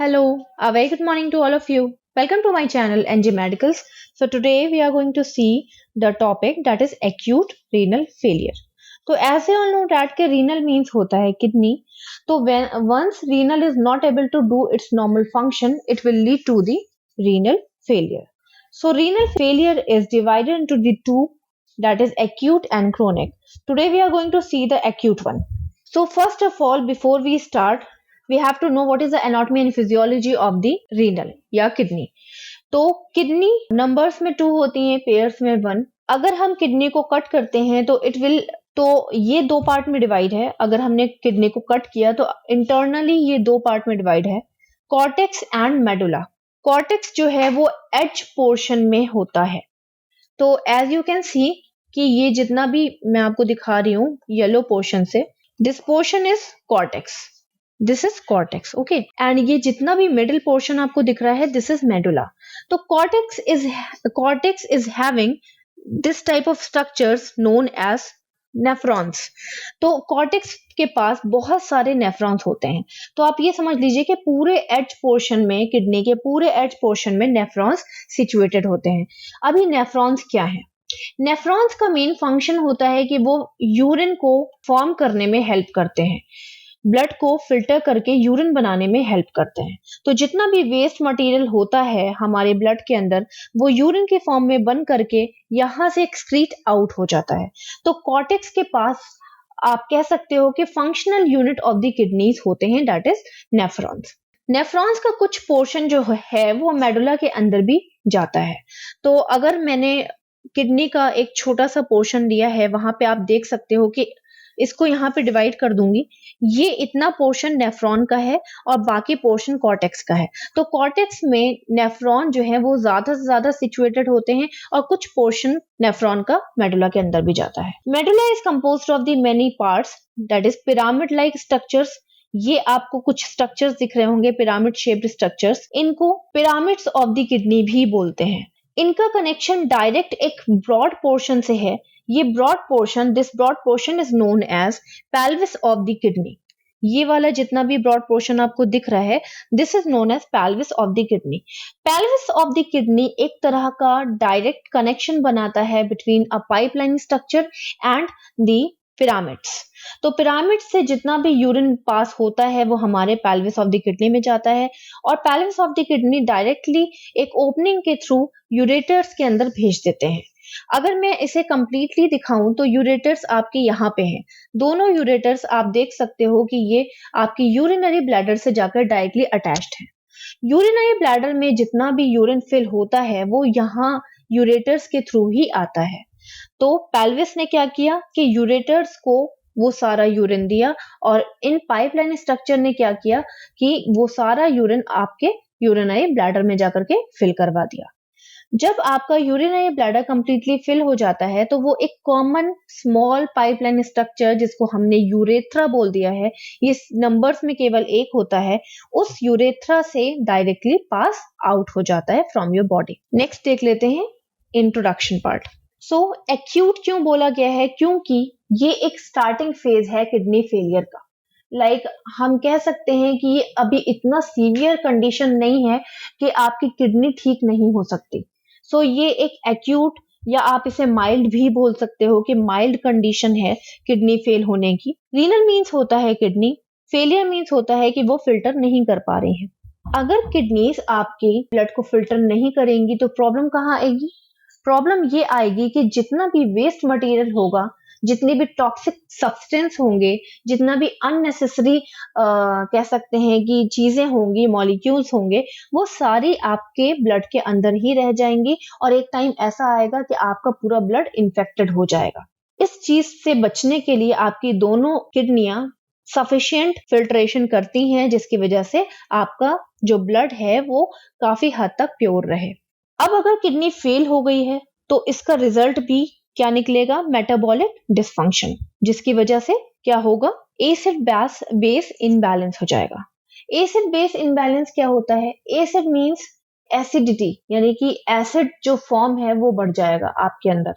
Hello, a very good morning to all of you. Welcome to my channel NG Medicals. So today we are going to see the topic that is acute renal failure. तो as you all know that के renal means होता है kidney. तो when once renal is not able to do its normal function, it will lead to the renal failure. So renal failure is divided into the two, that is acute and chronic. Today we are going to see the acute one. So first of all, before we start, we have to know what is the anatomy and physiology of the renal या kidney. तो kidney numbers में to होती हैं, pairs में one. अगर हम kidney को cut करते हैं तो इट विल, तो ये दो पार्ट में डिवाइड है. अगर हमने किडनी को कट किया तो इंटरनली ये दो पार्ट में डिवाइड है, कॉर्टेक्स एंड मेडुला. कॉर्टेक्स जो है वो एज पोर्शन में होता है. तो एज यू कैन सी कि ये जितना भी मैं आपको दिखा रही हूँ येलो पोर्शन से, this portion is cortex, this is cortex, okay. And ये जितना भी मिडिल पोर्शन आपको दिख रहा है, दिस इज मेडुला. तो cortex is having this type of structures known as nephrons. तो कॉर्टेक्स के पास बहुत सारे नेफ्रॉन्स होते हैं. तो आप ये समझ लीजिए कि पूरे एज पोर्शन में, किडनी के पूरे एज पोर्शन में नेफ्रॉन्स सिचुएटेड होते हैं. अभी नेफ्रॉन्स क्या है? नेफ्रॉन्स का मेन फंक्शन होता है कि वो यूरिन को फॉर्म करने में हेल्प करते हैं, ब्लड को फिल्टर करके यूरिन बनाने में हेल्प करते हैं. तो जितना भी वेस्ट मटेरियल होता है हमारे ब्लड के अंदर, वो यूरिन के फॉर्म में बन करके यहाँ से एक्सक्रीट आउट हो जाता है. तो कॉर्टेक्स के पास आप कह सकते हो कि functional unit of the kidneys होते हैं, दैट इज नेफ्रॉन्स. नेफ्रॉन्स का कुछ पोर्शन जो है वो मेडुला के अंदर भी जाता है. तो अगर मैंने किडनी का एक छोटा सा पोर्शन लिया है, वहां पे आप देख सकते हो कि इसको यहाँ पे डिवाइड कर दूंगी, ये इतना पोर्शन नेफ्रॉन का है और बाकी पोर्शन कॉर्टेक्स का है. तो कॉर्टेक्स में नेफ्रॉन जो है वो ज्यादा से ज्यादा सिचुएटेड होते हैं और कुछ पोर्शन नेफ्रॉन का मेडुला के अंदर भी जाता है. Medulla is composed of the many parts, that is pyramid like structures. ये आपको कुछ स्ट्रक्चर्स दिख रहे होंगे, पिरामिड शेप्ड स्ट्रक्चर्स. इनको पिरामिड्स ऑफ द किडनी भी बोलते हैं. इनका कनेक्शन डायरेक्ट एक ब्रॉड पोर्शन से है. ये broad portion, this broad portion is known as pelvis of the kidney. ये वाला जितना भी ब्रॉड पोर्शन आपको दिख रहा है, this is known as pelvis of the kidney. pelvis of the kidney एक तरह का डायरेक्ट कनेक्शन बनाता है between a pipeline structure and the pyramids. तो पिरामिड से जितना भी यूरिन पास होता है वो हमारे pelvis ऑफ द किडनी में जाता है और pelvis of the kidney directly एक ओपनिंग के थ्रू यूरेटर्स के अंदर भेज देते हैं. अगर मैं इसे कंप्लीटली दिखाऊं तो यूरेटर्स आपके यहाँ पे हैं. दोनों यूरेटर्स आप देख सकते हो कि ये आपकी यूरिनरी ब्लैडर से जाकर डायरेक्टली अटैच्ड है. यूरिनरी ब्लैडर में जितना भी यूरिन फिल होता है वो यहाँ यूरेटर्स के थ्रू ही आता है. तो पेल्विस ने क्या किया कि यूरेटर्स को वो सारा यूरिन दिया और इन पाइपलाइन स्ट्रक्चर ने क्या किया कि वो सारा यूरिन आपके यूरिनरी ब्लैडर में जाकर के फिल करवा दिया. जब आपका यूरिनरी ब्लैडर कंप्लीटली फिल हो जाता है तो वो एक कॉमन स्मॉल पाइपलाइन स्ट्रक्चर, जिसको हमने यूरेथ्रा बोल दिया है, ये नंबर्स में केवल एक होता है, उस यूरेथ्रा से डायरेक्टली पास आउट हो जाता है फ्रॉम योर बॉडी. नेक्स्ट देख लेते हैं इंट्रोडक्शन पार्ट. सो एक्यूट क्यों बोला गया है? क्योंकि ये एक स्टार्टिंग फेज है किडनी फेलियर का. हम कह सकते हैं कि ये अभी इतना सीवियर कंडीशन नहीं है कि आपकी किडनी ठीक नहीं हो सकती. सो ये एक एक्यूट, या आप इसे माइल्ड भी बोल सकते हो कि माइल्ड कंडीशन है किडनी फेल होने की. रीनल मीन्स होता है किडनी, फेलियर मीन्स होता है कि वो फिल्टर नहीं कर पा रही हैं. अगर किडनीज आपकी ब्लड को फिल्टर नहीं करेंगी तो प्रॉब्लम कहाँ आएगी? प्रॉब्लम ये आएगी कि जितना भी वेस्ट मटेरियल होगा, जितने भी टॉक्सिक सब्सटेंस होंगे, जितना भी अननेसेसरी कह सकते हैं कि चीजें होंगी, मॉलिक्यूल्स होंगे, वो सारी आपके ब्लड के अंदर ही रह जाएंगी और एक टाइम ऐसा आएगा कि आपका पूरा ब्लड इन्फेक्टेड हो जाएगा. इस चीज से बचने के लिए आपकी दोनों किडनियां सफिशिएंट फिल्ट्रेशन करती हैं, जिसकी वजह से आपका जो ब्लड है वो काफी हद तक प्योर रहे. अब अगर किडनी फेल हो गई है तो इसका रिजल्ट भी क्या निकलेगा? मेटाबॉलिक डिसफंक्शन, जिसकी वजह से क्या होगा? एसिड बेस इनबैलेंस हो जाएगा. एसिड बेस इनबैलेंस क्या होता है? एसिड मींस एसिडिटी, यानी कि एसिड जो फॉर्म है वो बढ़ जाएगा आपके अंदर.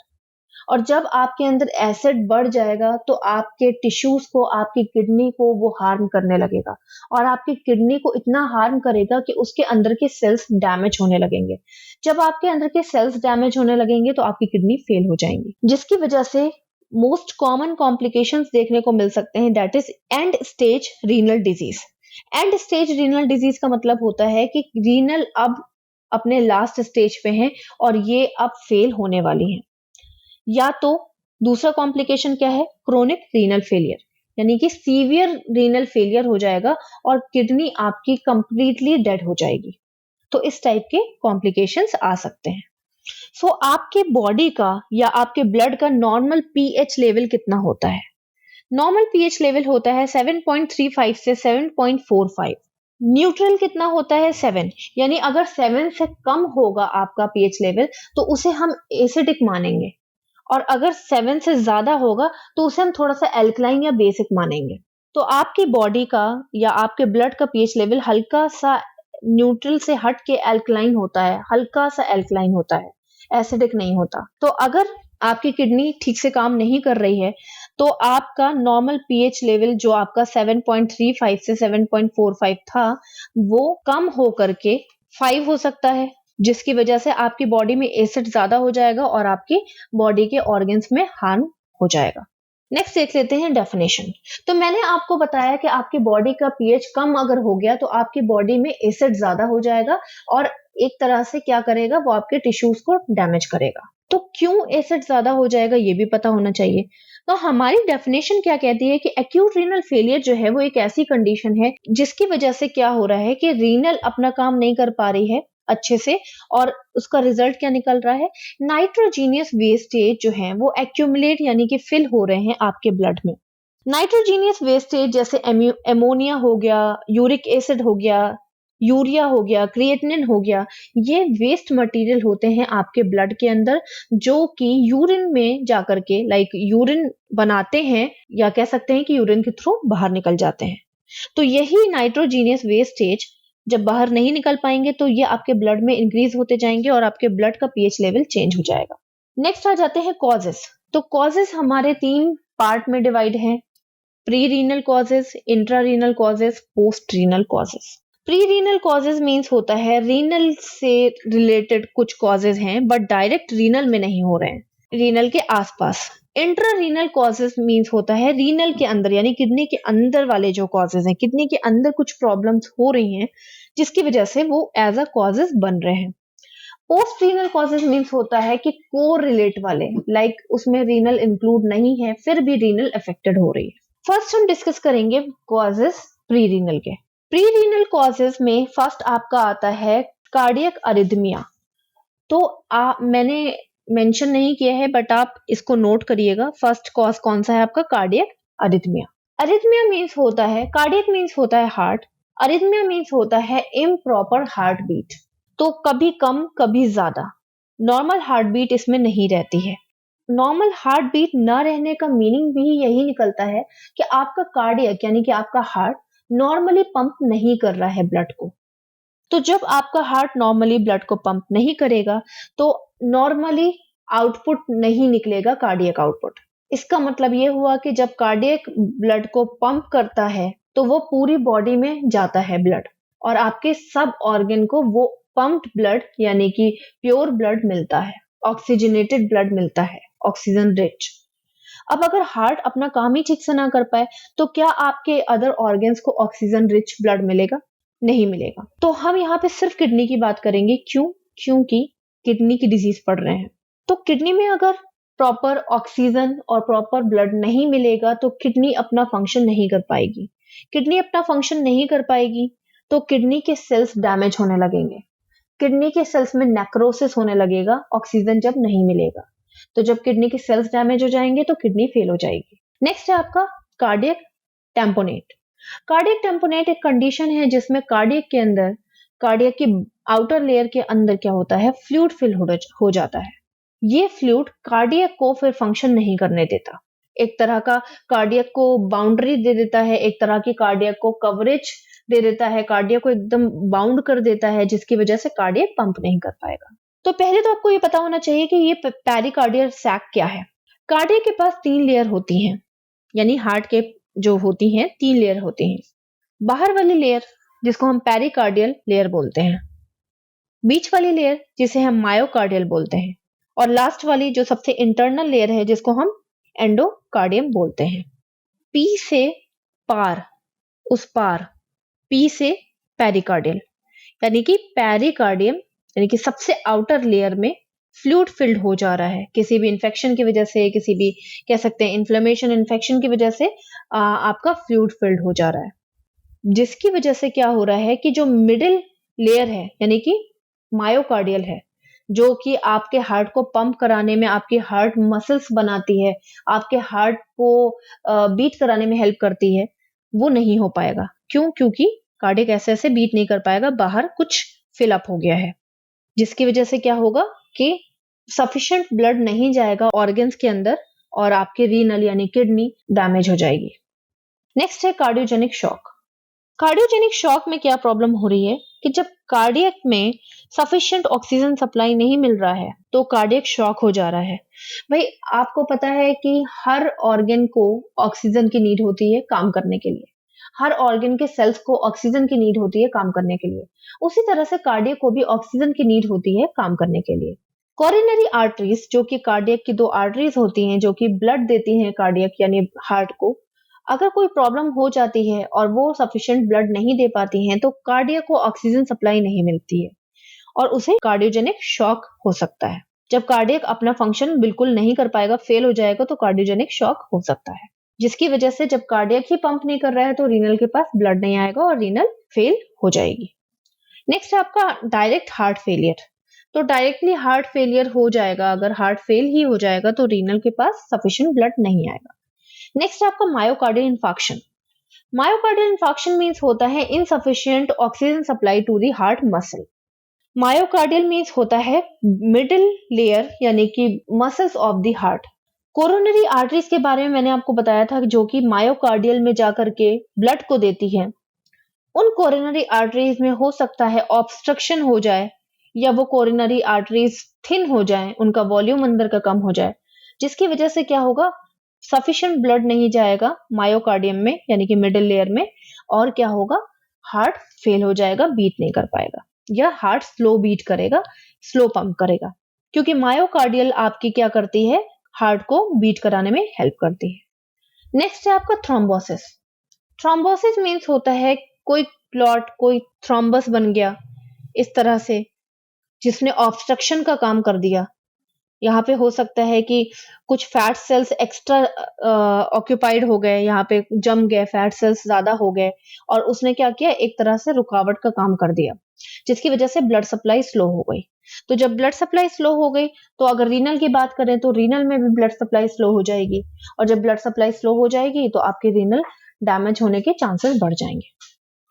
और जब आपके अंदर एसिड बढ़ जाएगा तो आपके टिश्यूज को, आपकी किडनी को वो हार्म करने लगेगा और आपकी किडनी को इतना हार्म करेगा कि उसके अंदर के सेल्स डैमेज होने लगेंगे। जब आपके अंदर के सेल्स डैमेज होने लगेंगे तो आपकी किडनी फेल हो जाएंगी, जिसकी वजह से मोस्ट कॉमन कॉम्प्लिकेशंस देखने को मिल सकते हैं, that is and stage renal disease. And stage renal disease का मतलब होता है कि रीनल अब अपने लास्ट स्टेज पे हैं और ये अब फेल होने वाली हैं। या तो दूसरा कॉम्प्लिकेशन क्या है, क्रोनिक रीनल फेलियर, यानी कि सीवियर रीनल फेलियर हो जाएगा और किडनी आपकी कंप्लीटली डेड हो जाएगी। तो इस टाइप के कॉम्प्लिकेशंस आ सकते हैं। सो आपके बॉडी का या आपके ब्लड का नॉर्मल पीएच लेवल कितना होता है? नॉर्मल पीएच लेवल होता है 7.35 से 7.45। न्यूट्रल कितना होता है? 7। यानी अगर 7 से कम होगा आपका पीएच लेवल तो उसे हम एसिडिक मानेंगे, और अगर 7 से ज्यादा होगा तो उसे हम थोड़ा सा एल्कलाइन या बेसिक मानेंगे। तो आपकी बॉडी का या आपके ब्लड का पीएच लेवल हल्का सा न्यूट्रल से हट के एल्कलाइन होता है, हल्का सा एल्कलाइन होता है, एसिडिक नहीं होता। तो अगर आपकी किडनी ठीक से काम नहीं कर रही है तो आपका नॉर्मल पीएच लेवल जो आपका 7.35 से 7.45 था वो कम हो करके 5 हो सकता है, जिसकी वजह से आपकी बॉडी में एसिड ज्यादा हो जाएगा और आपकी बॉडी के ऑर्गन्स में हार्म हो जाएगा। नेक्स्ट देख लेते हैं डेफिनेशन। तो मैंने आपको बताया कि आपकी बॉडी का पीएच कम अगर हो गया तो आपकी बॉडी में एसिड ज्यादा हो जाएगा और एक तरह से क्या करेगा, वो आपके टिश्यूज को डैमेज करेगा। तो क्यों एसिड ज्यादा हो जाएगा ये भी पता होना चाहिए। तो हमारी डेफिनेशन क्या कहती है कि एक्यूट रीनल फेलियर जो है वो एक ऐसी कंडीशन है जिसकी वजह से क्या हो रहा है कि रीनल अपना काम नहीं कर पा रही है अच्छे से, और उसका रिजल्ट क्या निकल रहा है, नाइट्रोजीनियस वेस्टेज जो है वो एक्यूमुलेट यानी कि फिल हो रहे हैं आपके ब्लड में। नाइट्रोजीनियस वेस्टेज जैसे एमोनिया हो गया, यूरिक एसिड हो गया, यूरिया हो गया, क्रिएटिनिन हो गया, ये वेस्ट मटेरियल होते हैं आपके ब्लड के अंदर जो कि यूरिन में जाकर के यूरिन बनाते हैं, या कह सकते हैं कि यूरिन के थ्रू बाहर निकल जाते हैं। तो यही नाइट्रोजीनियस वेस्टेज जब बाहर नहीं निकल पाएंगे तो ये आपके ब्लड में इंक्रीज होते जाएंगे और आपके ब्लड का पीएच लेवल चेंज हो जाएगा। नेक्स्ट आ जाते हैं कॉजेस। तो कॉजेस हमारे 3 पार्ट में डिवाइड हैं, pre renal causes, intra renal causes, post renal causes. Pre renal causes means होता है रीनल से रिलेटेड कुछ कॉजेज हैं बट डायरेक्ट रीनल में नहीं हो रहे हैं, रीनल के आसपास। इंट्रा रीनल कॉजेज मीन्स होता है रीनल के अंदर यानी किडनी के अंदर वाले जो कॉजेज हैं, किडनी के अंदर कुछ प्रॉब्लम्स हो रही हैं जिसकी वजह से वो एज अ कॉजेज बन रहे हैं। पोस्ट रीनल कॉजेज मीन्स होता है कि को रिलेट वाले, उसमें रीनल इंक्लूड नहीं है फिर भी रीनल अफेक्टेड हो रही है। फर्स्ट हम डिस्कस करेंगे कॉजेज प्री रीनल के। प्री रीनल कॉजेज में फर्स्ट आपका आता है कार्डियक अरिथमिया। तो मैंने मेंशन नहीं किया है बट आप इसको नोट करिएगा, फर्स्ट कॉज कौन सा है आपका, कार्डियक अरिथमिया। अरिथमिया मीन्स होता है, कार्डियक मीन्स होता है हार्ट, अरिथमिया मीन्स होता है इम्प्रॉपर हार्ट बीट। तो कभी कम कभी ज्यादा, नॉर्मल हार्ट बीट इसमें नहीं रहती है। नॉर्मल हार्ट बीट न रहने का मीनिंग भी यही निकलता है कि आपका कार्डियक यानी कि आपका हार्ट नॉर्मली पंप नहीं कर रहा है ब्लड को। तो जब आपका हार्ट नॉर्मली ब्लड को पंप नहीं करेगा तो नॉर्मली आउटपुट नहीं निकलेगा, कार्डियक आउटपुट। इसका मतलब ये हुआ कि जब कार्डियक ब्लड को पंप करता है तो वो पूरी बॉडी में जाता है ब्लड और आपके सब ऑर्गन को वो पंप्ड ब्लड यानी कि प्योर ब्लड मिलता है, ऑक्सीजनेटेड ब्लड मिलता है, ऑक्सीजन रिच। अब अगर हार्ट अपना काम ही ठीक से ना कर पाए तो क्या आपके अदर ऑर्गन्स को ऑक्सीजन रिच ब्लड मिलेगा? नहीं मिलेगा। तो हम यहाँ पे सिर्फ किडनी की बात करेंगे। क्यों? क्योंकि किडनी की डिजीज पढ़ रहे हैं। तो किडनी में अगर प्रॉपर ऑक्सीजन और प्रॉपर ब्लड नहीं मिलेगा तो किडनी अपना फंक्शन नहीं कर पाएगी। किडनी अपना फंक्शन नहीं कर पाएगी तो किडनी के सेल्स डैमेज होने लगेंगे, किडनी के सेल्स में नेक्रोसिस होने लगेगा ऑक्सीजन जब नहीं मिलेगा। तो जब किडनी के सेल्स डैमेज हो जाएंगे तो किडनी फेल हो जाएगी। नेक्स्ट है आपका कार्डियक टेम्पोनेट। कार्डियक टेम्पोनेट एक कंडीशन है जिसमें कार्डियक के अंदर, कार्डियक की आउटर लेयर के अंदर क्या होता है, फ्लूइड फिल हो जाता है। ये फ्लूइड कार्डियक को फिर फंक्शन नहीं करने देता, एक तरह का कार्डियक को बाउंड्री दे देता है, एक तरह की कार्डियक को कवरेज दे देता है, कार्डियक को एकदम बाउंड कर देता है जिसकी वजह से कार्डियक पंप नहीं कर पाएगा। तो पहले तो आपको ये पता होना चाहिए कि ये पेरिकार्डियल सैक क्या है। कार्डियक के पास 3 लेयर होती हैं, यानी हार्ट के जो होती हैं 3 लेयर होती हैं। बाहर वाली लेयर जिसको हम पेरिकार्डियल लेयर बोलते हैं, बीच वाली लेयर जिसे हम मायोकार्डियल बोलते हैं, और लास्ट वाली जो सबसे इंटरनल लेयर है जिसको हम एंडोकार्डियम बोलते हैं। पी से पार, उस पार, पी से पेरिकार्डियल, यानी कि पेरिकार्डियम यानी कि सबसे आउटर लेयर में फ्लूइड फिल्ड हो जा रहा है किसी भी इंफेक्शन की वजह से, किसी भी कह सकते हैं इन्फ्लेमेशन इन्फेक्शन की वजह से आपका फ्लूइड फिल्ड हो जा रहा है, जिसकी वजह से क्या हो रहा है कि जो मिडिल लेयर है यानी कि मायोकार्डियल है, जो कि आपके हार्ट को पंप कराने में, आपकी हार्ट मसल्स बनाती है, आपके हार्ट को बीट कराने में हेल्प करती है, वो नहीं हो पाएगा। क्यों? क्योंकि कार्डियक ऐसे बीट नहीं कर पाएगा, बाहर कुछ फिल अप हो गया है, जिसकी वजह से क्या होगा कि सफिशिएंट ब्लड नहीं जाएगा ऑर्गन्स के अंदर और आपके रीनल यानी किडनी डैमेज हो जाएगी। नेक्स्ट है कार्डियोजेनिक शॉक। कार्डियोजेनिक शॉक में क्या प्रॉब्लम हो रही है कि जब कार्डियक में सफिशिएंट ऑक्सीजन सप्लाई नहीं मिल रहा है तो कार्डियक शॉक हो जा रहा है। भाई आपको पता है कि हर ऑर्गन को ऑक्सीजन की नीड होती है काम करने के लिए, हर ऑर्गन के सेल्स को ऑक्सीजन की नीड होती है काम करने के लिए, उसी तरह से कार्डियक को भी ऑक्सीजन की नीड होती है काम करने के लिए। कोरोनरी आर्टरीज जो कि कार्डियक की 2 आर्टरीज होती हैं जो कि ब्लड देती हैं कार्डियक यानी हार्ट को, अगर कोई प्रॉब्लम हो जाती है और वो सफिशिएंट ब्लड नहीं दे पाती हैं तो कार्डियक को ऑक्सीजन सप्लाई नहीं मिलती है और उसे कार्डियोजेनिक शॉक हो सकता है। जब कार्डियक अपना फंक्शन बिल्कुल नहीं कर पाएगा, फेल हो जाएगा, तो कार्डियोजेनिक शॉक हो सकता है, जिसकी वजह से जब कार्डियक ही पंप नहीं कर रहा है तो रीनल के पास ब्लड नहीं आएगा और रीनल फेल हो जाएगी। नेक्स्ट है आपका डायरेक्ट हार्ट फेलियर। तो डायरेक्टली हार्ट फेलियर हो जाएगा, अगर हार्ट फेल ही हो जाएगा तो रीनल के पास सफिशिएंट ब्लड नहीं आएगा। नेक्स्ट है आपका myocardial infarction. Myocardial infarction means होता है insufficient oxygen supply to the heart muscle. Myocardial means होता है मिडिल लेयर यानी कि muscles of the heart. Coronary arteries के बारे में मैंने आपको बताया था जो कि मायोकार्डियल में जाकर के ब्लड को देती है। उन कोरोनरी आर्टरीज में हो सकता है ऑब्स्ट्रक्शन हो जाए या वो कोरोनरी आर्टरीज थिन हो जाए, उनका वॉल्यूम अंदर का कम हो जाए, जिसकी वजह से क्या होगा, सफिशिएंट ब्लड नहीं जाएगा मायोकार्डियम में यानी कि मिडिल लेयर में, और क्या होगा, हार्ट फेल हो जाएगा, बीट नहीं कर पाएगा या हार्ट स्लो बीट करेगा, स्लो पंप करेगा, क्योंकि मायोकार्डियल आपकी क्या करती है, हार्ट को बीट कराने में हेल्प करती है। नेक्स्ट है आपका थ्रोम्बोसिस। थ्रोम्बोसिस मींस होता है कोई क्लॉट, कोई थ्रोम्बस बन गया इस तरह से जिसने ऑब्स्ट्रक्शन का काम कर दिया। यहाँ पे हो सकता है कि कुछ फैट सेल्स एक्स्ट्रा ऑक्यूपाइड हो गए, यहाँ पे जम गए, फैट सेल्स ज्यादा हो गए और उसने क्या किया, एक तरह से रुकावट का काम कर दिया, जिसकी वजह से ब्लड सप्लाई स्लो हो गई। तो जब ब्लड सप्लाई स्लो हो गई तो अगर रीनल की बात करें तो रीनल में भी ब्लड सप्लाई स्लो हो जाएगी, और जब ब्लड सप्लाई स्लो हो जाएगी तो आपके रीनल डैमेज होने के चांसेस बढ़ जाएंगे।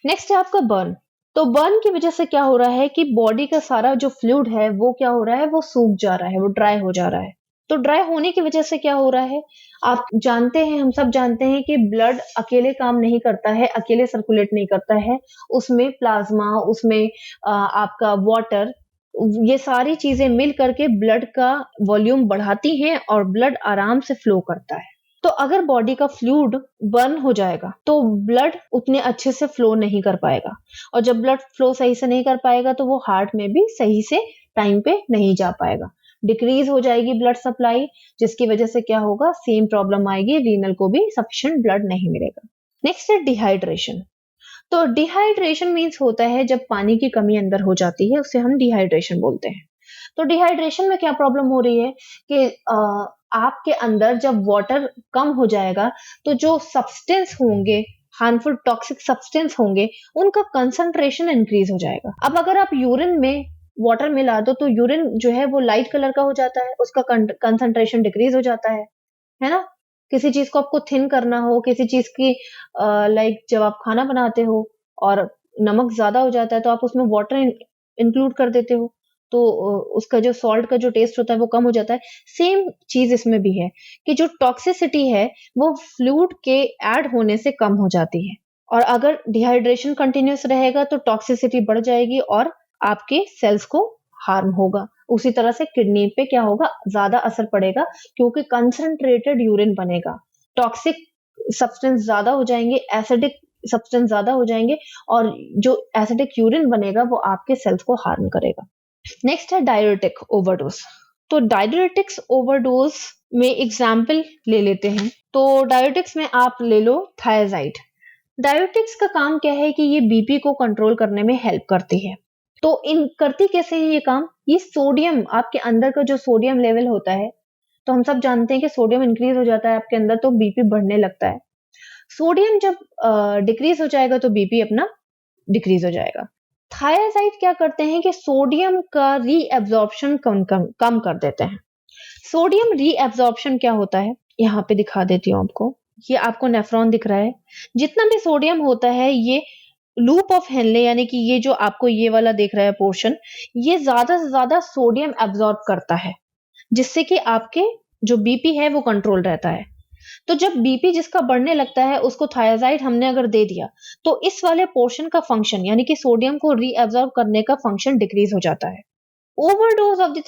नेक्स्ट है आपका बर्न। तो बर्न की वजह से क्या हो रहा है कि बॉडी का सारा जो फ्लूइड है वो क्या हो रहा है, वो सूख जा रहा है, वो ड्राई हो जा रहा है। तो ड्राई होने की वजह से क्या हो रहा है, आप जानते हैं, हम सब जानते हैं कि ब्लड अकेले काम नहीं करता है, अकेले सर्कुलेट नहीं करता है, उसमें प्लाज्मा, उसमें आपका वाटर, ये सारी चीजें मिल करके ब्लड का वॉल्यूम बढ़ाती हैं और ब्लड आराम से फ्लो करता है। तो अगर बॉडी का फ्लूइड बर्न हो जाएगा तो ब्लड उतने अच्छे से फ्लो नहीं कर पाएगा, और जब ब्लड फ्लो सही से नहीं कर पाएगा तो वो हार्ट में भी सही से टाइम पे नहीं जा पाएगा, डिक्रीज हो जाएगी ब्लड सप्लाई, जिसकी वजह से क्या होगा, सेम प्रॉब्लम आएगी, रीनल को भी सफिशिएंट ब्लड नहीं मिलेगा। नेक्स्ट है डिहाइड्रेशन। तो डिहाइड्रेशन मीन्स होता है जब पानी की कमी अंदर हो जाती है, उसे हम डिहाइड्रेशन बोलते हैं। तो डिहाइड्रेशन में क्या प्रॉब्लम हो रही है कि आपके अंदर जब वाटर कम हो जाएगा तो जो सब्सटेंस होंगे, हार्मफुल टॉक्सिक सब्सटेंस होंगे, उनका कंसंट्रेशन इंक्रीज हो जाएगा। अब अगर आप यूरिन में वाटर मिला दो तो यूरिन जो है वो लाइट कलर का हो जाता है, उसका कंसंट्रेशन डिक्रीज हो जाता है ना। किसी चीज को आपको थिन करना हो, किसी चीज की लाइक जब आप खाना बनाते हो और नमक ज्यादा हो जाता है तो आप उसमें वाटर इंक्लूड कर देते हो, तो उसका जो सॉल्ट का जो टेस्ट होता है वो कम हो जाता है। सेम चीज इसमें भी है कि जो टॉक्सिसिटी है वो फ्लूइड के ऐड होने से कम हो जाती है, और अगर डिहाइड्रेशन कंटिन्यूस रहेगा तो टॉक्सिसिटी बढ़ जाएगी और आपके सेल्स को हार्म होगा, उसी तरह से किडनी पे क्या होगा, ज्यादा असर पड़ेगा क्योंकि कंसंट्रेटेड यूरिन बनेगा, टॉक्सिक सब्सटेंस ज्यादा हो जाएंगे, एसिडिक सब्सटेंस ज्यादा हो जाएंगे और जो एसिडिक यूरिन बनेगा वो आपके सेल्स को हार्म करेगा। नेक्स्ट है डायरेटिक ओवरडोज। तो डायरेटिक्स ओवरडोज में एग्जाम्पल ले लेते हैं। तो डायरेटिक्स में आप ले लो थायराइड। डायरेटिक्स का काम क्या है कि ये बीपी को कंट्रोल करने में हेल्प करती है। तो इन करती कैसे है ये काम, ये सोडियम, आपके अंदर का जो सोडियम लेवल होता है, तो हम सब जानते हैं कि सोडियम इंक्रीज हो जाता है आपके अंदर तो बीपी बढ़ने लगता है। सोडियम जब डिक्रीज हो जाएगा तो बीपी अपना डिक्रीज हो जाएगा। थायराइड क्या करते हैं कि सोडियम का रीएब्जॉर्प्शन कम कर देते हैं। सोडियम रीएब्जॉर्प्शन क्या होता है, यहाँ पे दिखा देती हूँ आपको। ये आपको नेफ्रॉन दिख रहा है, जितना भी सोडियम होता है ये लूप ऑफ हेनले, यानी कि ये जो आपको ये वाला देख रहा है पोर्शन, ये ज्यादा से ज्यादा सोडियम एब्जॉर्ब करता है, जिससे कि आपके जो बीपी है वो कंट्रोल रहता है। तो जब बीपी जिसका बढ़ने लगता है उसको थायराइड हमने अगर दे दिया तो इस वाले पोर्शन का फंक्शन यानी कि सोडियम को रीअब्सॉर्ब करने का फंक्शन डिक्रीज हो जाता है। ओवरडोज ऑफ द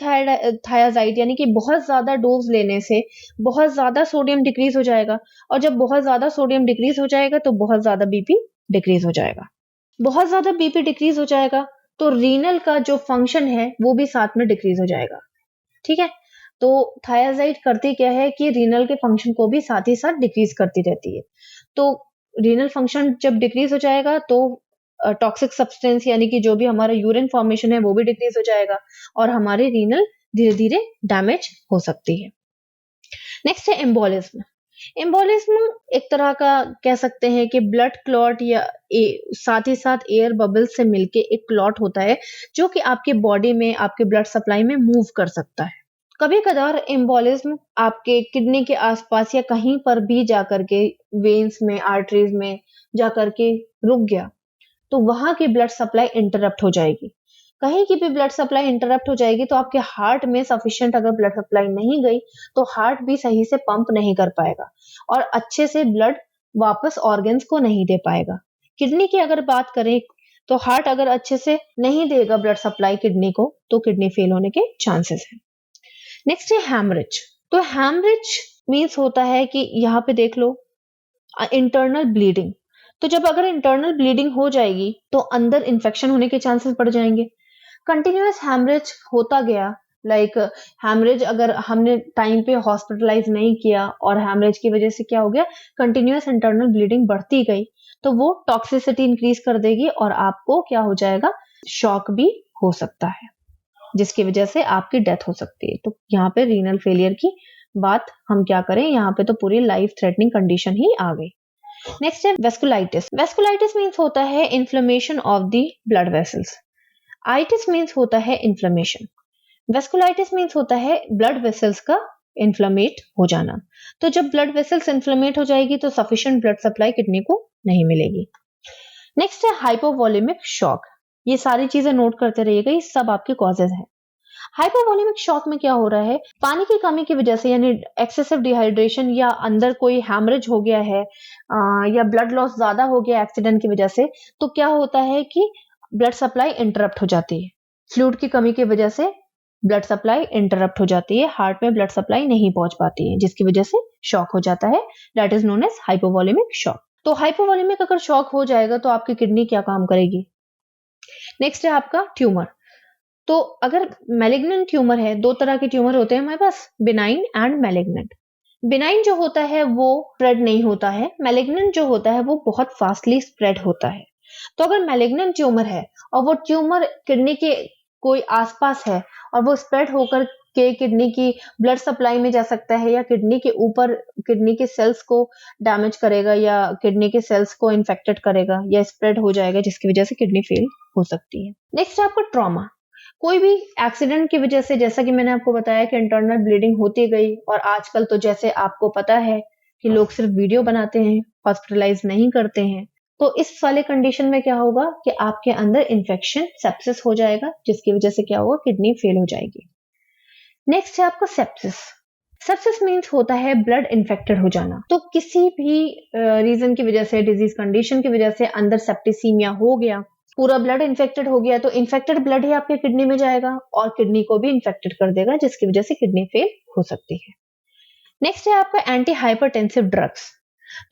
थायराइड यानी कि बहुत ज्यादा डोज लेने से बहुत ज्यादा सोडियम डिक्रीज हो जाएगा, और जब बहुत ज्यादा सोडियम डिक्रीज हो जाएगा तो बहुत ज्यादा बीपी डिक्रीज हो जाएगा। बहुत ज्यादा बीपी डिक्रीज हो जाएगा तो रीनल का जो फंक्शन है वो भी साथ में डिक्रीज हो जाएगा। ठीक है, तो थायराइड करती क्या है कि रीनल के फंक्शन को भी साथ ही साथ डिक्रीज करती रहती है। तो रीनल फंक्शन जब डिक्रीज हो जाएगा तो टॉक्सिक सब्सटेंस यानी कि जो भी हमारा यूरिन फॉर्मेशन है वो भी डिक्रीज हो जाएगा और हमारे रीनल धीरे धीरे डैमेज हो सकती है। नेक्स्ट है एम्बोलिज्म। एम्बोलिज्म एक तरह का कह सकते हैं कि ब्लड क्लॉट या साथ ही साथ एयर बबल से मिलके एक क्लॉट होता है जो कि आपके बॉडी में आपके ब्लड सप्लाई में मूव कर सकता है। कभी कदार एम्बोलिज्म आपके किडनी के आसपास या कहीं पर भी जाकर के वेन्स में आर्टरीज में जाकर के रुक गया तो वहां की ब्लड सप्लाई इंटरप्ट हो जाएगी। कहीं की भी ब्लड सप्लाई इंटरप्ट हो जाएगी तो आपके हार्ट में सफिशिएंट अगर ब्लड सप्लाई नहीं गई तो हार्ट भी सही से पंप नहीं कर पाएगा और अच्छे से ब्लड वापस ऑर्गन्स को नहीं दे पाएगा। किडनी की अगर बात करें तो हार्ट अगर अच्छे से नहीं देगा ब्लड सप्लाई किडनी को तो किडनी फेल होने के चांसेस है। नेक्स्ट है हैमरेज। तो हैमरेज मीन्स होता है कि यहाँ पे देख लो इंटरनल ब्लीडिंग। तो जब अगर इंटरनल ब्लीडिंग हो जाएगी तो अंदर इन्फेक्शन होने के चांसेस बढ़ जाएंगे। कंटिन्यूअस हैमरेज होता गया, लाइक हैमरेज अगर हमने टाइम पे हॉस्पिटलाइज नहीं किया और हैमरेज की वजह से क्या हो गया, कंटिन्यूअस इंटरनल ब्लीडिंग बढ़ती गई तो वो टॉक्सिसिटी इंक्रीज कर देगी और आपको क्या हो जाएगा, शॉक भी हो सकता है जिसकी वजह से आपकी डेथ हो सकती है। तो यहाँ पे रीनल फेलियर की बात हम क्या करें, यहाँ पे तो पूरी लाइफ थ्रेटनिंग कंडीशन ही आ गई। नेक्स्ट है वेस्कुलाइटिस। वेस्कुलाइटिस मीन्स होता है inflammation of the blood vessels. Itis means होता है इन्फ्लेमेशन। वेस्कुलाइटिस मीन्स होता है ब्लड वेसल्स का इन्फ्लेमेट हो जाना। तो जब ब्लड वेसल्स इन्फ्लेमेट हो जाएगी तो सफिशिएंट ब्लड सप्लाई किडनी को नहीं मिलेगी। नेक्स्ट है हाइपोवोलेमिक शॉक। ये सारी चीजें नोट करते रहिएगा, ये सब आपके कॉजेज हैं। हाइपोवोलेमिक शॉक में क्या हो रहा है, पानी की कमी की वजह से यानी एक्सेसिव डिहाइड्रेशन या अंदर कोई हैमरेज हो गया है या ब्लड लॉस ज्यादा हो गया एक्सीडेंट की वजह से, तो क्या होता है कि ब्लड सप्लाई इंटरप्ट हो जाती है। फ्लूइड की कमी की वजह से ब्लड सप्लाई इंटरप्ट हो जाती है, हार्ट में ब्लड सप्लाई नहीं पहुंच पाती है जिसकी वजह से शॉक हो जाता है, that is known as hypovolemic shock. तो हाइपोवोलेमिक अगर शॉक हो जाएगा तो आपकी किडनी क्या काम करेगी। नेक्स्ट है आपका ट्यूमर। तो अगर मैलिग्नेंट ट्यूमर है, दो तरह के ट्यूमर होते हैं हमारे पास, बिनाइन एंड मैलिग्नेंट। बिनाइन जो होता है वो स्प्रेड नहीं होता है, मैलिग्नेंट जो होता है वो बहुत फास्टली स्प्रेड होता है। तो अगर मैलिग्नेंट ट्यूमर है और वो ट्यूमर किडनी के कोई आसपास है और वो स्प्रेड होकर के किडनी की ब्लड सप्लाई में जा सकता है या किडनी के ऊपर किडनी के सेल्स को डैमेज करेगा या किडनी के सेल्स को इन्फेक्टेड करेगा या स्प्रेड हो जाएगा जिसकी वजह से किडनी फेल हो सकती है। नेक्स्ट है आपका ट्रॉमा। कोई भी एक्सीडेंट की वजह से, जैसा कि मैंने आपको बताया कि इंटरनल ब्लीडिंग होती गई और आजकल तो जैसे आपको पता है कि लोग सिर्फ वीडियो बनाते हैं, हॉस्पिटलाइज नहीं करते हैं, तो इस वाले कंडीशन में क्या होगा कि आपके अंदर इन्फेक्शन सेप्सिस हो जाएगा जिसकी वजह से क्या होगा, किडनी फेल हो जाएगी। नेक्स्ट है आपका सेप्सिस। सेप्सिस मीन्स होता है ब्लड इन्फेक्टेड हो जाना। तो किसी भी रीजन की वजह से, डिजीज कंडीशन की वजह से अंदर सेप्टिसीमिया हो गया पूरा ब्लड इन्फेक्टेड हो गया तो इन्फेक्टेड ब्लड ही आपके किडनी में जाएगा और किडनी को भी इन्फेक्टेड कर देगा, जिसकी वजह से किडनी फेल हो सकती है। नेक्स्ट है आपका एंटी हाइपरटेंसिव ड्रग्स।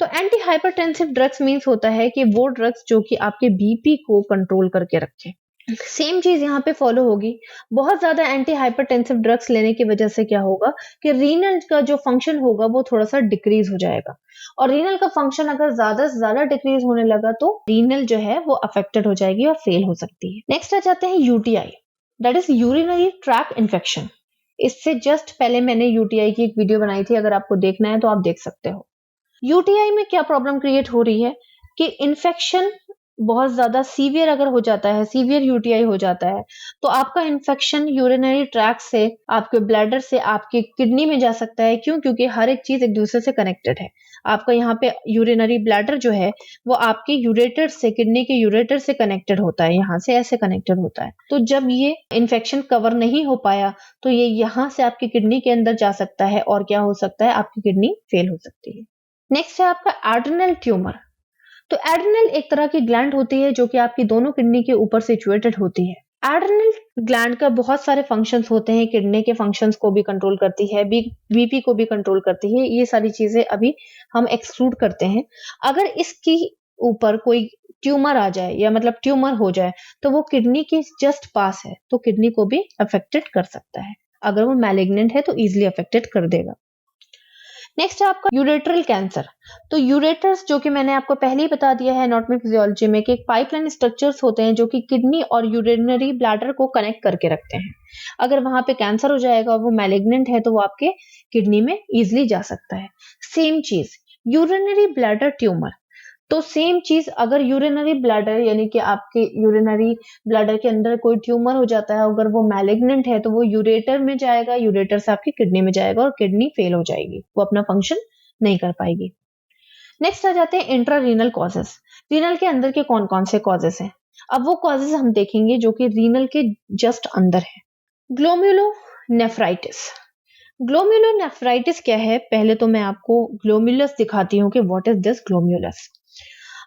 तो एंटी हाइपरटेंसिव ड्रग्स मीन्स होता है कि वो ड्रग्स जो कि आपके बीपी को कंट्रोल करके रखे। सेम चीज यहाँ पे फॉलो होगी। बहुत ज्यादा एंटी हाइपरटेंसिव ड्रग्स लेने की वजह से क्या होगा कि रीनल का जो फंक्शन होगा वो थोड़ा सा डिक्रीज हो जाएगा, और रीनल का फंक्शन अगर ज्यादा से ज्यादा डिक्रीज होने लगा तो रीनल जो है वो अफेक्टेड हो जाएगी और फेल हो सकती है। नेक्स्ट आ जाते हैं UTI, that is urinary track infection. इससे जस्ट पहले मैंने यूटीआई की एक वीडियो बनाई थी, अगर आपको देखना है तो आप देख सकते हो। यूटीआई में क्या प्रॉब्लम क्रिएट हो रही है कि इन्फेक्शन बहुत ज्यादा सीवियर अगर हो जाता है, सीवियर यूटीआई हो जाता है, तो आपका इन्फेक्शन यूरिनरी ट्रैक से, आपके ब्लैडर से आपकी किडनी में जा सकता है। क्यों? क्योंकि हर एक चीज एक दूसरे से कनेक्टेड है। आपका यहाँ पे यूरिनरी ब्लैडर जो है वो आपके यूरेटर से, किडनी के यूरेटर से कनेक्टेड होता है, यहाँ से ऐसे कनेक्टेड होता है। तो जब ये इन्फेक्शन कवर नहीं हो पाया तो ये यहाँ से आपकी किडनी के अंदर जा सकता है और क्या हो सकता है, आपकी किडनी फेल हो सकती है। नेक्स्ट है आपका एड्रिनल ट्यूमर। तो एड्रिनल एक तरह की ग्लैंड होती है जो कि आपकी दोनों किडनी के ऊपर सिचुएटेड होती है। एड्रिनल ग्लैंड का बहुत सारे फंक्शंस होते हैं, किडनी के फंक्शंस को भी कंट्रोल करती है, बीपी को भी कंट्रोल करती है। ये सारी चीजें अभी हम एक्सक्लूड करते हैं। अगर इसकी ऊपर कोई ट्यूमर आ जाए या मतलब ट्यूमर हो जाए तो वो किडनी के जस्ट पास है, तो किडनी को भी अफेक्टेड कर सकता है। अगर वो मैलिग्नेंट है तो इजिली अफेक्टेड कर देगा। नेक्स्ट है आपका यूरेट्रल कैंसर। तो यूरेटर्स, जो कि मैंने आपको पहले ही बता दिया है एनाटॉमी फिजियोलॉजी में, कि एक पाइपलाइन स्ट्रक्चर्स होते हैं जो कि किडनी और यूरिनरी ब्लैडर को कनेक्ट करके रखते हैं। अगर वहां पे कैंसर हो जाएगा और वो मैलिग्नेंट है तो वो आपके किडनी में इजिली जा सकता है। सेम चीज यूरिनरी ब्लैडर ट्यूमर, तो सेम चीज अगर यूरिनरी ब्लैडर यानी कि आपके यूरिनरी ब्लैडर के अंदर कोई ट्यूमर हो जाता है, अगर वो मैलिग्नेंट है तो वो यूरेटर में जाएगा, यूरेटर से आपकी किडनी में जाएगा और किडनी फेल हो जाएगी, वो अपना फंक्शन नहीं कर पाएगी। नेक्स्ट आ जाते हैं इंट्रा रीनल कॉजेस। रीनल के अंदर के कौन कौन से कॉजेस हैं? अब वो कॉजेस हम देखेंगे जो कि रीनल के जस्ट अंदर है। ग्लोमेरुलोनेफ्राइटिस। ग्लोमेरुलोनेफ्राइटिस क्या है? पहले तो मैं आपको ग्लोमेरुलस दिखाती हूँ कि व्हाट इज दिस ग्लोमेरुलस।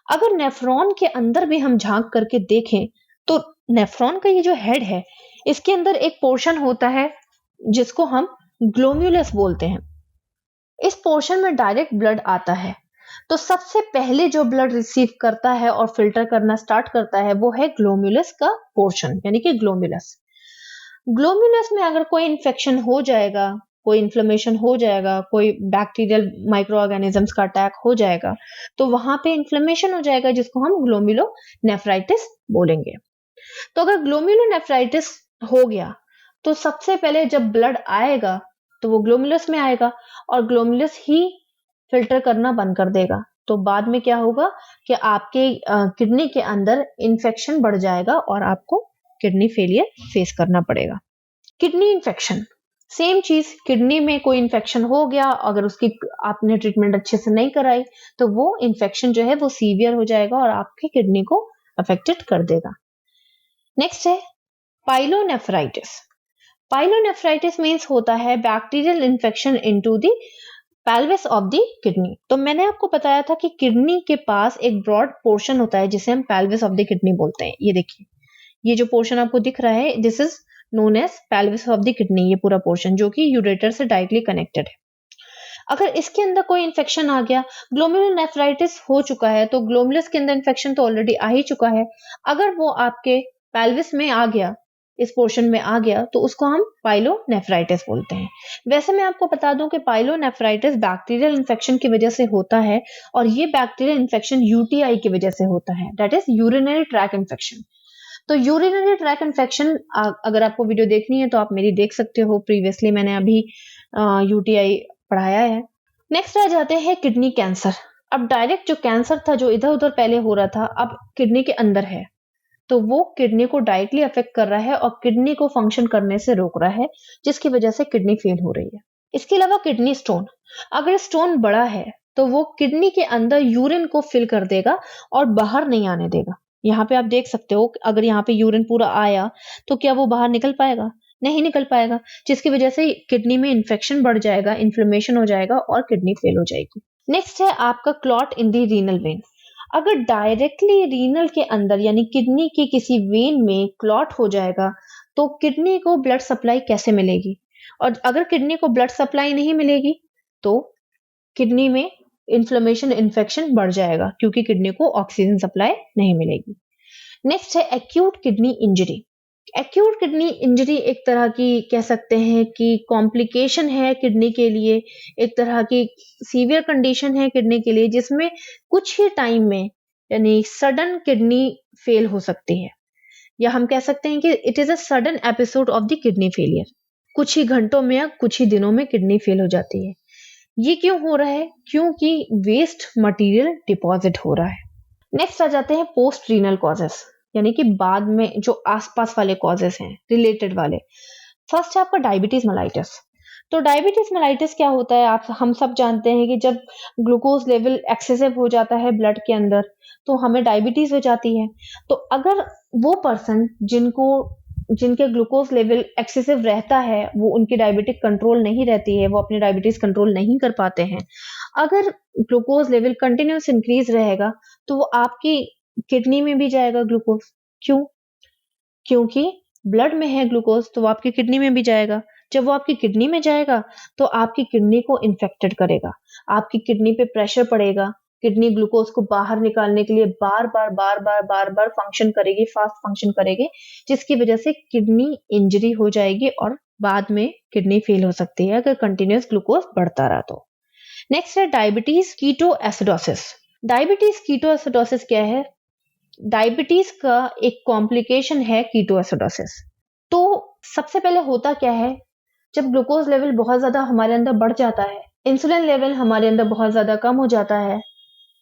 अगर नेफ्रॉन के अंदर भी हम झांक करके देखें तो नेफ्रॉन का ये जो हेड है, इसके अंदर एक पोर्शन होता है जिसको हम ग्लोम्युलस बोलते हैं। इस पोर्शन में डायरेक्ट ब्लड आता है, तो सबसे पहले जो ब्लड रिसीव करता है और फिल्टर करना स्टार्ट करता है वो है ग्लोम्युलस का पोर्शन, यानी कि ग्लोम्युलस। ग्लोम्युलस में अगर कोई इन्फेक्शन हो जाएगा, कोई इन्फ्लेमेशन हो जाएगा, कोई बैक्टीरियल माइक्रो ऑर्गेनिजम्स का अटैक हो जाएगा, तो वहां पे इन्फ्लेमेशन हो जाएगा जिसको हम ग्लोमेरुलोनेफ्राइटिस बोलेंगे। तो अगर ग्लोमेरुलोनेफ्राइटिस हो गया तो सबसे पहले जब ब्लड आएगा तो वो ग्लोमेरुलस में आएगा और ग्लोमेरुलस ही फिल्टर करना बंद कर देगा। तो बाद में क्या होगा कि आपके किडनी के अंदर इन्फेक्शन बढ़ जाएगा और आपको किडनी फेलियर फेस करना पड़ेगा। किडनी इन्फेक्शन, सेम चीज, किडनी में कोई इन्फेक्शन हो गया, अगर उसकी आपने ट्रीटमेंट अच्छे से नहीं कराई तो वो इन्फेक्शन जो है वो सीवियर हो जाएगा और आपकी किडनी को अफेक्टेड कर देगा। नेक्स्ट है पाइलोनेफ्राइटिस। पाइलोनेफ्राइटिस मीन्स होता है bacterial infection into the pelvis of the kidney. तो मैंने आपको बताया था कि किडनी के पास एक ब्रॉड पोर्शन होता है जिसे हम पेल्विस ऑफ द किडनी बोलते हैं। ये देखिए, ये जो पोर्शन आपको दिख रहा है, this is known as pelvis of the kidney. ये पूरा पोर्शन जो कि यूरेटर से डायरेक्टली कनेक्टेड है। अगर इसके अंदर कोई इन्फेक्शन आ गया, ग्लोमेरुलोनेफ्राइटिस हो चुका है, तो ग्लोमेरुलस के अंदर इन्फेक्शन तो ऑलरेडी आ ही चुका है, अगर वो आपके पेल्विस में आ गया, इस पोर्शन में आ गया, तो उसको हम पाइलोनेफ्राइटिस बोलते हैं। वैसे मैं आपको बता दूं कि पाइलोनेफ्राइटिस बैक्टीरियल इन्फेक्शन की वजह से होता है और ये बैक्टीरियल इन्फेक्शन यूटीआई की वजह से होता है, that is urinary track infection. तो यूरिनरी ट्रैक इन्फेक्शन, अगर आपको वीडियो देखनी है तो आप मेरी देख सकते हो, प्रीवियसली मैंने अभी यूटीआई पढ़ाया है। नेक्स्ट आ जाते हैं किडनी कैंसर। अब डायरेक्ट जो कैंसर था जो इधर उधर पहले हो रहा था, अब किडनी के अंदर है, तो वो किडनी को डायरेक्टली अफेक्ट कर रहा है और किडनी को फंक्शन करने से रोक रहा है, जिसकी वजह से किडनी फेल हो रही है। इसके अलावा किडनी स्टोन, अगर स्टोन बड़ा है तो वो किडनी के अंदर यूरिन को फिल कर देगा और बाहर नहीं आने देगा। यहाँ पे आप देख सकते हो, अगर यहाँ पे यूरिन पूरा आया तो क्या वो बाहर निकल पाएगा? नहीं निकल पाएगा, जिसकी वजह से किडनी में इन्फेक्शन बढ़ जाएगा, इन्फ्लेमेशन हो जाएगा और किडनी फेल हो जाएगी। नेक्स्ट है आपका क्लॉट इन दी रीनल वेन। अगर डायरेक्टली रीनल के अंदर यानी किडनी के किसी वेन में क्लॉट हो जाएगा तो किडनी को ब्लड सप्लाई कैसे मिलेगी? और अगर किडनी को ब्लड सप्लाई नहीं मिलेगी तो किडनी में इन्फ्लेमेशन इन्फेक्शन बढ़ जाएगा क्योंकि किडनी को ऑक्सीजन सप्लाई नहीं मिलेगी। नेक्स्ट है acute kidney injury. Acute kidney injury एक तरह की कह सकते हैं कि कॉम्प्लिकेशन है किडनी के लिए, एक तरह की सीवियर कंडीशन है किडनी के लिए जिसमें कुछ ही टाइम में यानी सडन किडनी फेल हो सकती है, या हम कह सकते हैं कि it is a sudden episode of the kidney failure. कुछ ही घंटों में या कुछ ही दिनों में किडनी फेल हो जाती है। ये क्यों हो रहा है? क्योंकि वेस्ट मटेरियल डिपॉजिट हो रहा है। नेक्स्ट आ जाते हैं पोस्ट रीनल कॉजेस, यानी कि बाद में जो आसपास वाले कॉजेस हैं रिलेटेड वाले। फर्स्ट है आपका डायबिटीज मेलाइटिस। तो डायबिटीज मेलाइटिस क्या होता है? आप हम सब जानते हैं कि जब ग्लूकोज लेवल एक्सेसिव हो जाता है ब्लड के अंदर तो हमें डायबिटीज हो जाती है। तो अगर वो पर्सन जिनके ग्लूकोज लेवल एक्सेसिव रहता है, वो उनकी डायबिटिक कंट्रोल नहीं रहती है, वो अपनी डायबिटीज कंट्रोल नहीं कर पाते हैं, अगर ग्लूकोज लेवल कंटिन्यूस इंक्रीज रहेगा तो वो आपकी किडनी में भी जाएगा ग्लूकोज। क्यों? क्योंकि ब्लड में है ग्लूकोज तो वो आपकी किडनी में भी जाएगा। जब वो आपकी किडनी में जाएगा तो आपकी किडनी को इन्फेक्टेड करेगा, आपकी किडनी पे प्रेशर पड़ेगा, किडनी ग्लूकोज को बाहर निकालने के लिए बार बार फंक्शन करेगी, फास्ट फंक्शन करेगी, जिसकी वजह से किडनी इंजरी हो जाएगी और बाद में किडनी फेल हो सकती है अगर कंटिन्यूस ग्लूकोज बढ़ता रहा तो। नेक्स्ट है डायबिटीज कीटोएसिडोसिस। डायबिटीज कीटोएसिडोसिस क्या है? डायबिटीज का एक कॉम्प्लिकेशन है कीटोएसिडोसिस। तो सबसे पहले होता क्या है, जब ग्लूकोज लेवल बहुत ज्यादा हमारे अंदर बढ़ जाता है, इंसुलिन लेवल हमारे अंदर बहुत ज्यादा कम हो जाता है,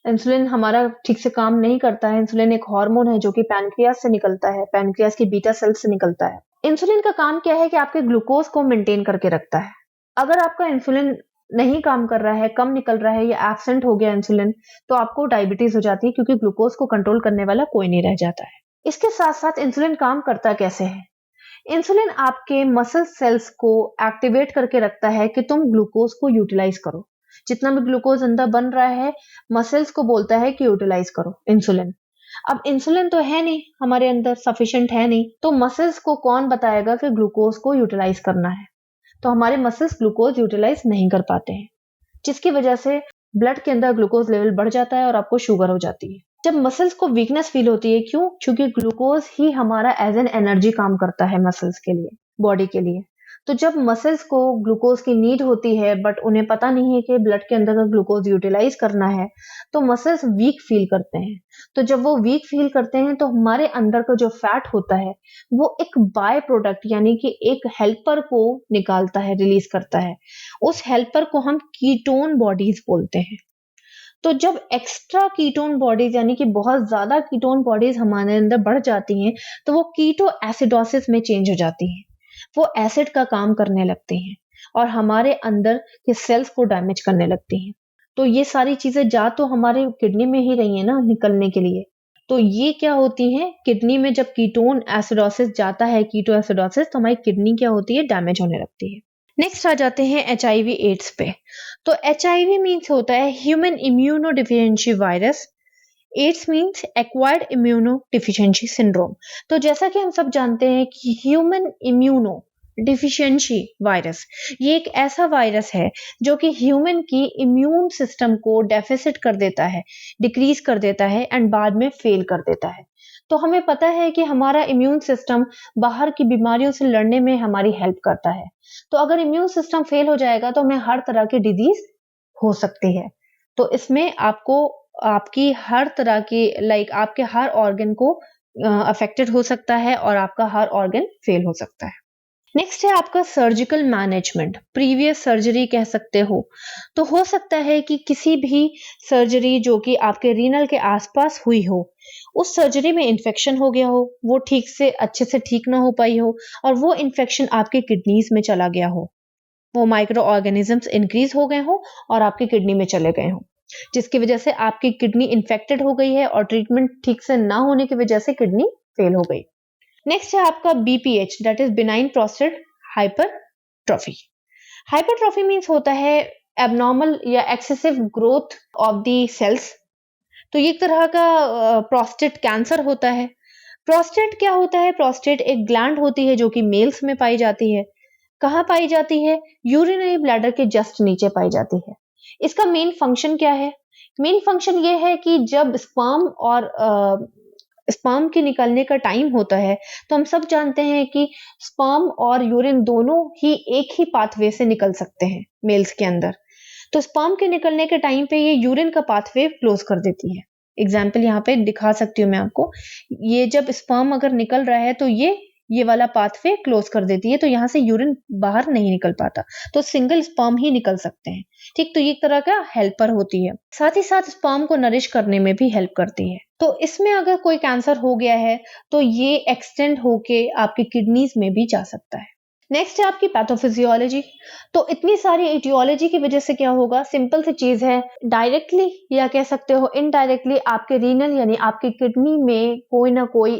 इंसुलिन हमारा ठीक से काम नहीं करता है। इंसुलिन एक हार्मोन है जो कि पैनक्रियास से निकलता है, पैनक्रियास की बीटा सेल से निकलता है। इंसुलिन का काम क्या है कि आपके ग्लूकोज को मेंटेन करके रखता है। अगर आपका इंसुलिन नहीं काम कर रहा है, कम निकल रहा है या एब्सेंट हो गया इंसुलिन, तो आपको डायबिटीज हो जाती है क्योंकि ग्लूकोज को कंट्रोल करने वाला कोई नहीं रह जाता है। इसके साथ साथ इंसुलिन काम करता कैसे है? इंसुलिन आपके मसल सेल्स को एक्टिवेट करके रखता है कि तुम ग्लूकोज को यूटिलाइज करो। जितना भी ग्लूकोज अंदर बन रहा है, मसल्स को बोलता है कि यूटिलाइज करो इंसुलिन। अब इंसुलिन तो है नहीं हमारे अंदर, सफिशिएंट है नहीं, तो मसल्स को कौन बताएगा कि ग्लूकोज को यूटिलाइज करना है? तो हमारे मसल्स ग्लूकोज यूटिलाइज नहीं कर पाते हैं, जिसकी वजह से ब्लड के अंदर ग्लूकोज लेवल बढ़ जाता है और आपको शुगर हो जाती है। जब मसल्स को वीकनेस फील होती है, क्यों? क्योंकि ग्लूकोज ही हमारा एज एन एनर्जी काम करता है मसल्स के लिए, बॉडी के लिए। तो जब मसल्स को ग्लूकोज की नीड होती है बट उन्हें पता नहीं है कि ब्लड के अंदर का ग्लूकोज यूटिलाइज करना है, तो मसल्स वीक फील करते हैं। तो जब वो वीक फील करते हैं तो हमारे अंदर का जो फैट होता है वो एक बाय प्रोडक्ट यानी कि एक हेल्पर को निकालता है, रिलीज करता है। उस हेल्पर को हम कीटोन बॉडीज बोलते हैं। तो जब एक्स्ट्रा कीटोन बॉडीज यानी कि बहुत ज्यादा कीटोन बॉडीज हमारे अंदर बढ़ जाती हैं तो वो कीटो एसिडोसिस में चेंज हो जाती हैं। वो एसिड का काम करने लगते हैं और हमारे अंदर के सेल्स को डैमेज करने लगती हैं। तो ये सारी चीजें जा तो हमारे किडनी में ही रही है ना निकलने के लिए। तो ये क्या होती है, किडनी में जब कीटोन एसिडोसिस जाता है, कीटो एसिडोसिस, तो हमारी किडनी क्या होती है, डैमेज होने लगती है। नेक्स्ट आ जाते हैं एचआईवी एड्स पे। तो एचआईवी मीन्स होता है human immunodeficiency virus. AIDS means acquired immunodeficiency syndrome. तो जैसा कि हम सब जानते हैं कि ह्यूमन इम्यूनो डिफिशियंसी वायरस ये एक ऐसा वायरस है जो कि ह्यूमन की इम्यून सिस्टम को डेफिसिट कर देता है, डिक्रीज कर देता है एंड बाद में फेल कर देता है। तो हमें पता है कि हमारा इम्यून सिस्टम बाहर की बीमारियों से लड़ने में हमारी हेल्प करता है। तो अगर इम्यून सिस्टम फेल हो जाएगा तो हमें हर तरह की डिजीज हो सकती है। तो इसमें आपको आपकी हर तरह की आपके हर ऑर्गन को अफेक्टेड हो सकता है और आपका हर ऑर्गन फेल हो सकता है। नेक्स्ट है आपका सर्जिकल मैनेजमेंट, प्रीवियस सर्जरी कह सकते हो। तो हो सकता है कि किसी भी सर्जरी जो कि आपके रीनल के आसपास हुई हो, उस सर्जरी में इन्फेक्शन हो गया हो, वो ठीक से अच्छे से ठीक ना हो पाई हो और वो इन्फेक्शन आपके किडनीज में चला गया हो, वो माइक्रो ऑर्गेनिजम्स इंक्रीज हो गए हो और आपकी किडनी में चले गए हो, जिसकी वजह से आपकी किडनी इन्फेक्टेड हो गई है और ट्रीटमेंट ठीक से ना होने की वजह से किडनी फेल हो गई। नेक्स्ट है आपका BPH, that is benign prostate hypertrophy. Hypertrophy means होता है एबनॉर्मल या excessive growth of the cells. तो ये एक तरह का प्रोस्टेट कैंसर होता है। प्रोस्टेट क्या होता है? प्रोस्टेट एक ग्लैंड होती है जो कि मेल्स में पाई जाती है। कहाँ पाई जाती है? यूरिनरी ब्लैडर के जस्ट नीचे पाई जाती है। इसका मेन फंक्शन क्या है? मेन फंक्शन ये है कि जब स्पर्म के निकलने का टाइम होता है, तो हम सब जानते हैं कि स्पर्म और यूरिन दोनों ही एक ही पाथवे से निकल सकते हैं मेल्स के अंदर। तो स्पर्म के निकलने के टाइम पे ये यूरिन का पाथवे क्लोज कर देती है। एग्जाम्पल यहाँ पे दिखा सकती हूँ मैं आपको। ये जब स्पर्म अगर निकल रहा है तो ये वाला पाथवे क्लोज कर देती है, तो यहाँ से यूरिन बाहर नहीं निकल पाता, तो सिंगल स्पर्म ही निकल सकते हैं। ठीक, तो ये एक तरह का हेल्पर होती है। साथ ही साथ स्पर्म को नरिश करने में भी हेल्प करती है। तो इसमें अगर कोई कैंसर हो गया है तो ये एक्सटेंड होके आपकी किडनीज में भी जा सकता है। नेक्स्ट है आपकी पैथोफिजियोलॉजी। तो इतनी सारी एटियोलॉजी की वजह से क्या होगा? सिंपल सी चीज है, डायरेक्टली या कह सकते हो इनडायरेक्टली आपके रीनल यानी आपकी किडनी में कोई ना कोई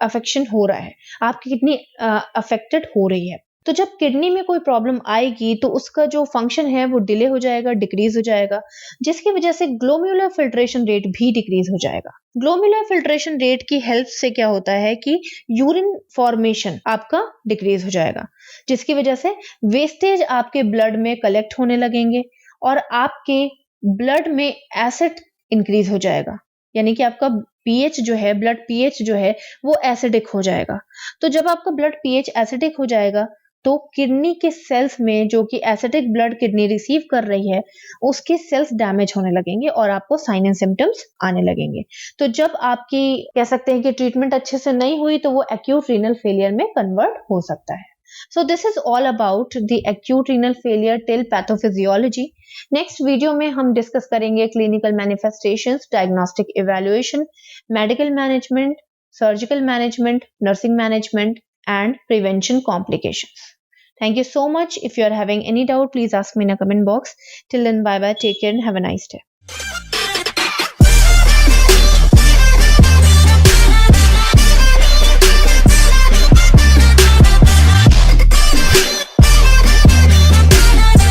अफेक्शन हो रहा है, आपकी किडनी अफेक्टेड हो रही है। तो जब किडनी में कोई प्रॉब्लम आएगी तो उसका जो फंक्शन है वो डिले हो जाएगा, डिक्रीज हो जाएगा, जिसकी वजह से ग्लोम्युलर फिल्ट्रेशन रेट भी डिक्रीज हो जाएगा। ग्लोम्युलर फिल्ट्रेशन रेट की हेल्प से क्या होता है कि यूरिन फॉर्मेशन आपका डिक्रीज हो जाएगा, जिसकी वजह से वेस्टेज आपके ब्लड में कलेक्ट होने लगेंगे और आपके ब्लड में एसिड इंक्रीज हो जाएगा, यानी कि आपका पीएच जो है, ब्लड पीएच जो है वो एसिडिक हो जाएगा। तो जब आपका ब्लड पीएच एसिडिक हो जाएगा तो किडनी के सेल्स में जो कि एसिडिक ब्लड किडनी रिसीव कर रही है उसके सेल्स डैमेज होने लगेंगे और आपको साइन एंड सिम्टम्स आने लगेंगे। तो जब आपकी कह सकते हैं कि ट्रीटमेंट अच्छे से नहीं हुई तो वो एक्यूट रीनल फेलियर में कन्वर्ट हो सकता है। So this is all about the acute renal failure till pathophysiology. Next video में हम डिस्कस करेंगे clinical manifestations, diagnostic evaluation, medical management, surgical management, nursing management and prevention complications. Thank you so much. If you are having any doubt, please ask me in a comment box. Till then, bye bye, take care and have a nice day.